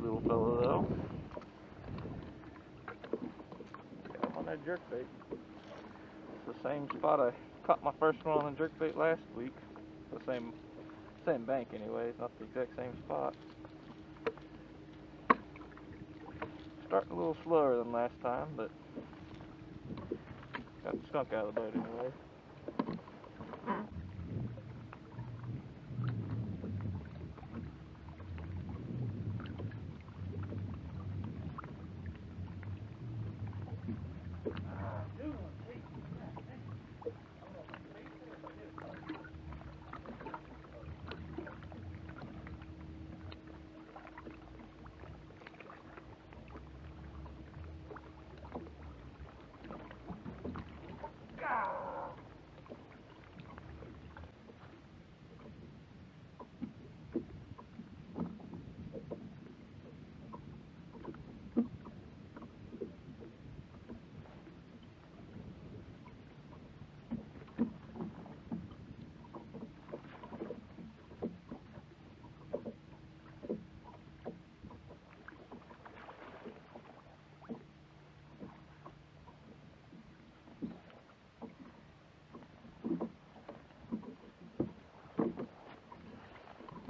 little fella though. Got him on that jerkbait. It's the same spot I caught my first one on the jerkbait last week. The same bank anyway, it's not the exact same spot. Starting a little slower than last time, but got the skunk out of the boat anyway.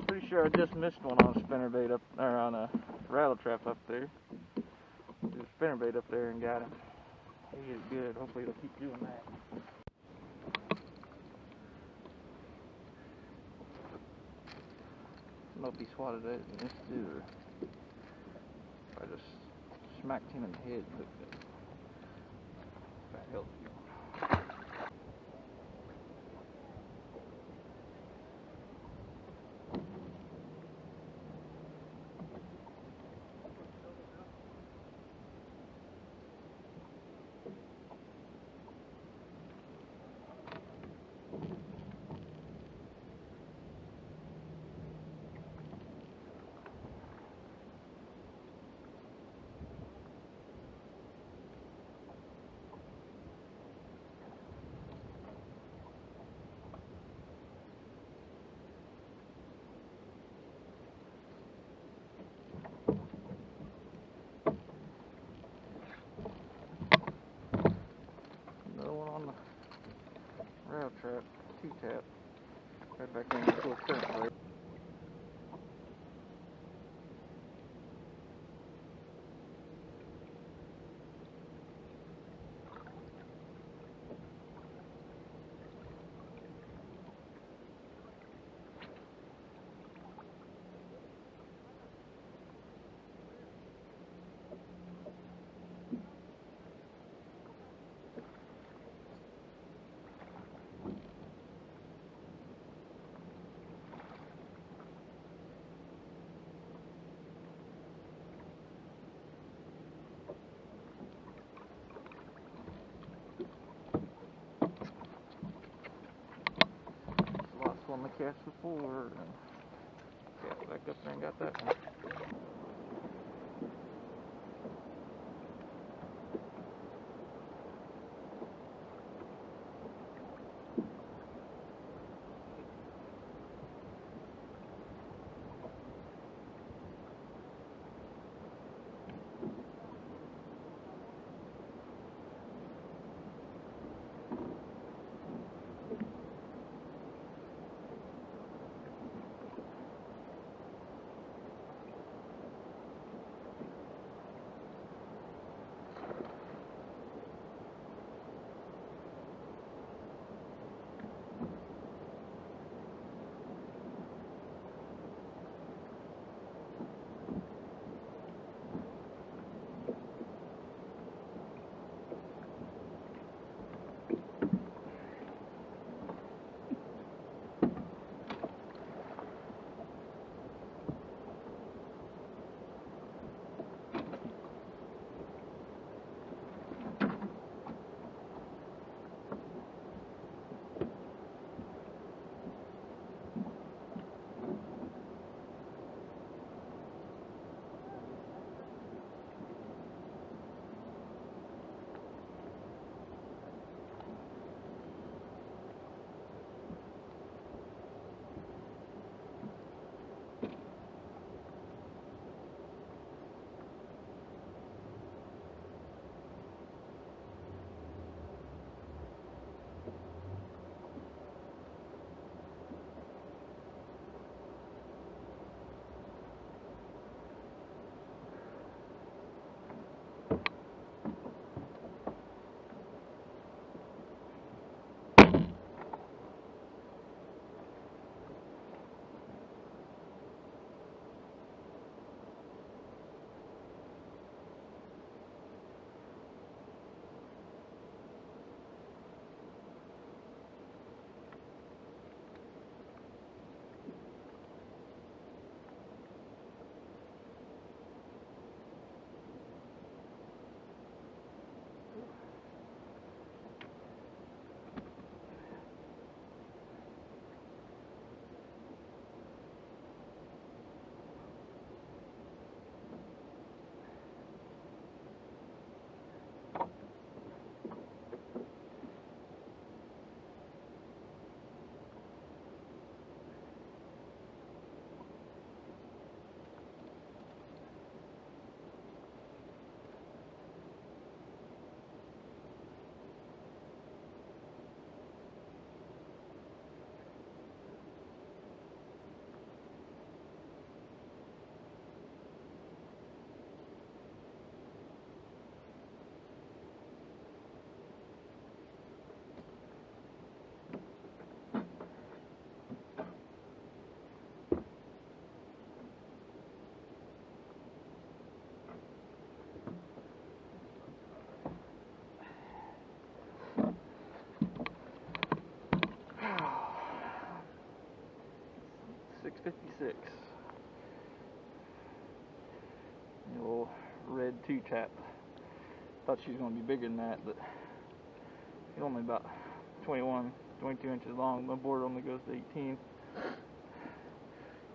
Pretty sure I just missed one on a spinnerbait up there, on a rattle trap up there. There's a spinnerbait up there and got him. He is good. Hopefully he'll keep doing that. I don't know if he swatted it and missed it, or if I just smacked him in the head and hooked it. That helps you. Rail trap, T-tap, right back in the full current break. On the cast before, and cast back up there and got that one. 656. The old red 2-tap. Thought she was going to be bigger than that, but she's only about 21, 22 inches long. My board only goes to 18.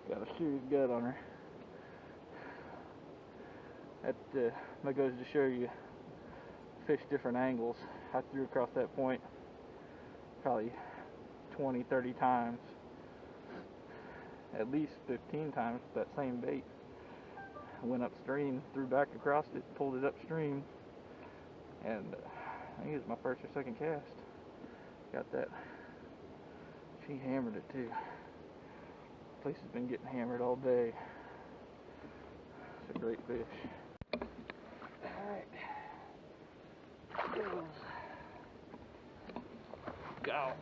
Got a serious gut on her. That goes to show you fish different angles. I threw across that point probably 20, 30 times. At least 15 times with that same bait. I went upstream, threw back across it, pulled it upstream, and I think it was my first or second cast. Got that. She hammered it too. The place has been getting hammered all day. It's a great fish. Alright. Go.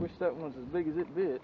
Wish that one was as big as it bit.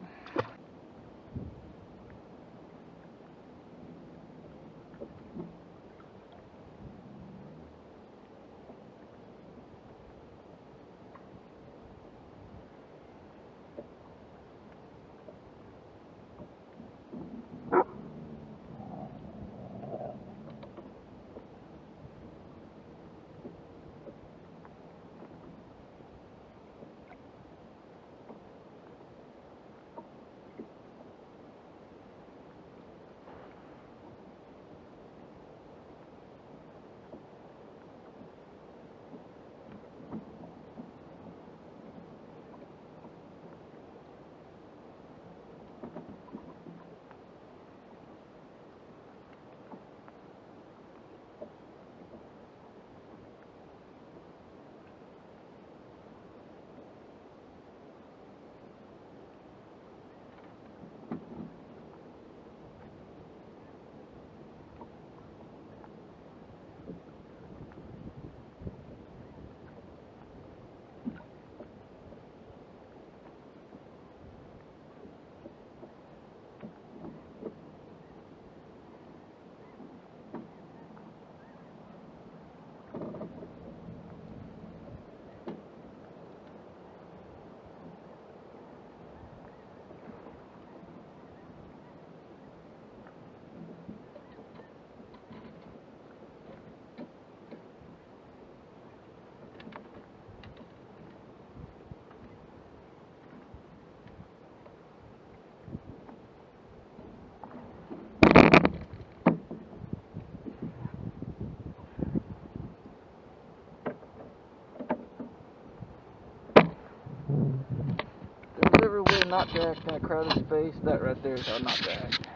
If there's ever a way not to act in a crowded space, that right there is how not to act.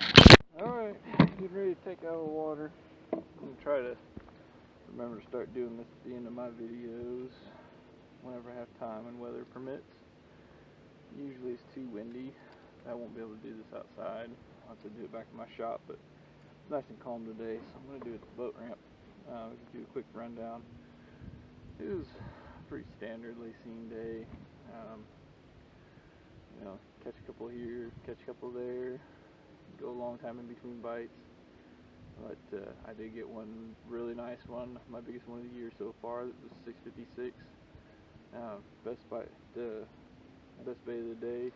Alright, getting ready to take out of the water. I'm going to try to remember to start doing this at the end of my videos whenever I have time and weather permits. Usually it's too windy. I won't be able to do this outside. I'll have to do it back in my shop, but it's nice and calm today, so I'm going to do it at the boat ramp. Do a quick rundown. It was a pretty standard Cygne day. You know, catch a couple here, catch a couple there, go a long time in between bites. But I did get one really nice one, my biggest one of the year so far. That was 656. Best bite, best bait of the day is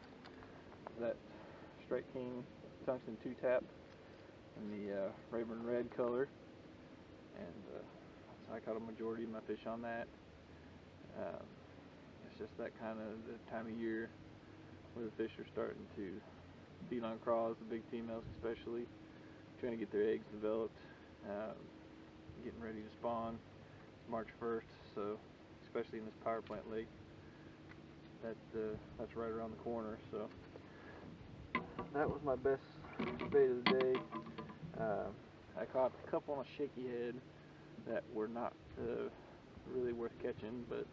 that Strike King tungsten 2-tap in the Raven red color, and so I caught a majority of my fish on that. It's just that kind of the time of year where the fish are starting to beat on craws, the big females especially, trying to get their eggs developed, getting ready to spawn. It's March 1st, so especially in this power plant lake, that's right around the corner. So that was my best bait of the day. I caught a couple on a shaky head that were not really worth catching, but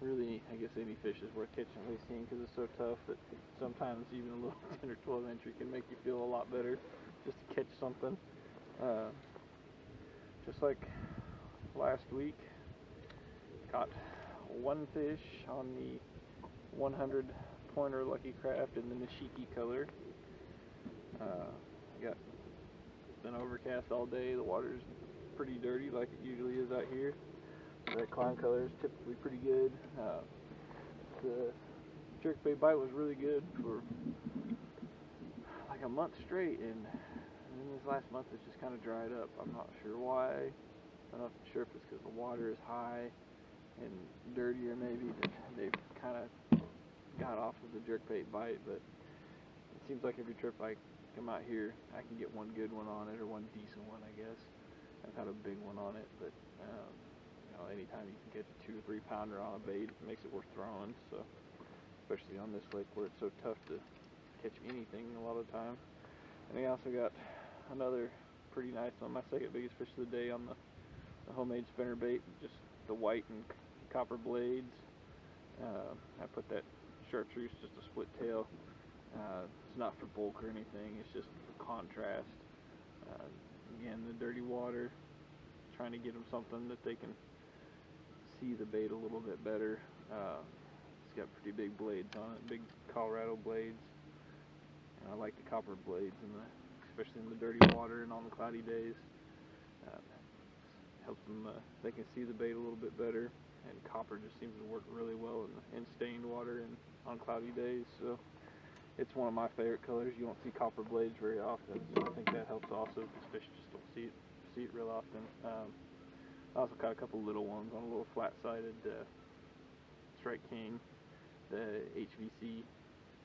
really, I guess any fish is worth catching at least because it's so tough that sometimes even a little 10 or 12 incher can make you feel a lot better just to catch something. Just like last week, caught one fish on the 100 pointer Lucky Craft in the Nishiki color. It's been overcast all day. The water's pretty dirty like it usually is out here. The clown color is typically pretty good. The jerkbait bite was really good for like a month straight, and then this last month it's just kind of dried up. I'm not sure why. I'm not sure if it's because the water is high and dirtier maybe. They've kind of got off of the jerkbait bite, but it seems like every trip I come out here I can get one good one on it, or one decent one, I guess. I've had a big one on it, but anytime you can catch a 2 or 3 pounder on a bait, it makes it worth throwing. So, especially on this lake where it's so tough to catch anything a lot of the time. And I also got another pretty nice one, my second biggest fish of the day on the homemade spinner bait, just the white and copper blades. I put that chartreuse, just a split tail. It's not for bulk or anything, it's just for contrast. Again, the dirty water, trying to get them something that they can see the bait a little bit better. It's got pretty big blades on it, big Colorado blades. And I like the copper blades, especially in the dirty water and on the cloudy days. Helps them, they can see the bait a little bit better, and copper just seems to work really well in stained water and on cloudy days. So it's one of my favorite colors. You don't see copper blades very often, so I think that helps also, because fish just don't see it real often. I also caught a couple little ones on a little flat-sided Strike King, the HVC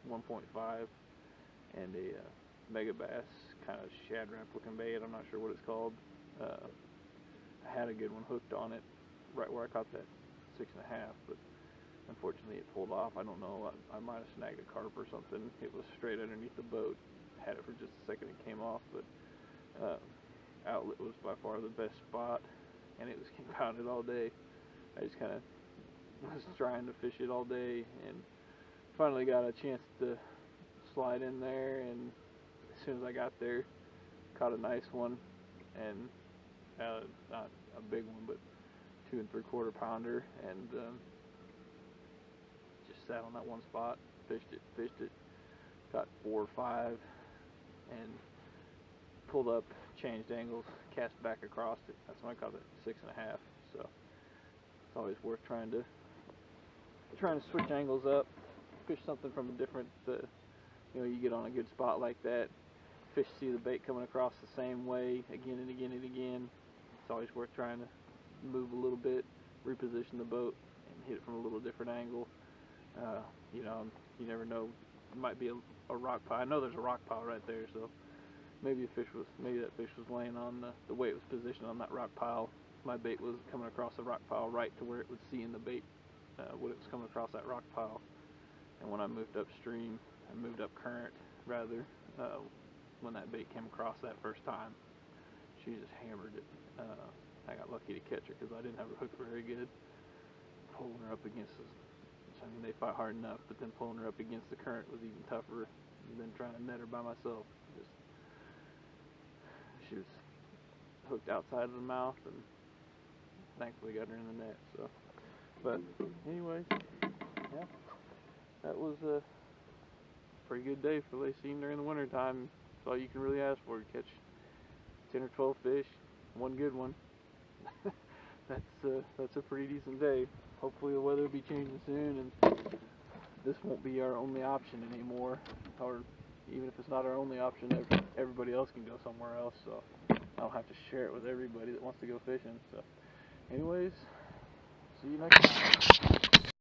1.5, and a Mega Bass kind of shad wrap looking bait. I'm not sure what it's called. I had a good one hooked on it right where I caught that 6.5, but unfortunately it pulled off. I don't know, I might have snagged a carp or something. It was straight underneath the boat. Had it for just a second, it came off, but outlet was by far the best spot, and it was confounded all day. I just kind of was trying to fish it all day, and finally got a chance to slide in there, and as soon as I got there, caught a nice one, and not a big one, but 2 3/4 pounder, and just sat on that one spot, fished it, got 4 or 5, and pulled up, changed angles, cast back across it. That's when I caught it 6.5. So it's always worth trying to switch angles up, fish something from a different. You get on a good spot like that, fish see the bait coming across the same way again and again and again. It's always worth trying to move a little bit, reposition the boat, and hit it from a little different angle. You never know. It might be a rock pile. I know there's a rock pile right there, so maybe that fish was laying on the way it was positioned on that rock pile. My bait was coming across the rock pile right to where it was seeing the bait when it was coming across that rock pile. And when I moved upstream, I moved up current rather, when that bait came across that first time, she just hammered it. I got lucky to catch her because I didn't have her hooked very good. Pulling her up against they fight hard enough, but then pulling her up against the current was even tougher than trying to net her by myself. She was hooked outside of the mouth, and thankfully got her in the net. So, but anyways, yeah, that was a pretty good day for Cygne during the winter time. That's all you can really ask for. You catch 10 or 12 fish, one good one. That's a pretty decent day. Hopefully the weather will be changing soon, and this won't be our only option anymore. Or even if it's not our only option, everybody else can go somewhere else. So I don't have to share it with everybody that wants to go fishing. So anyways, see you next time.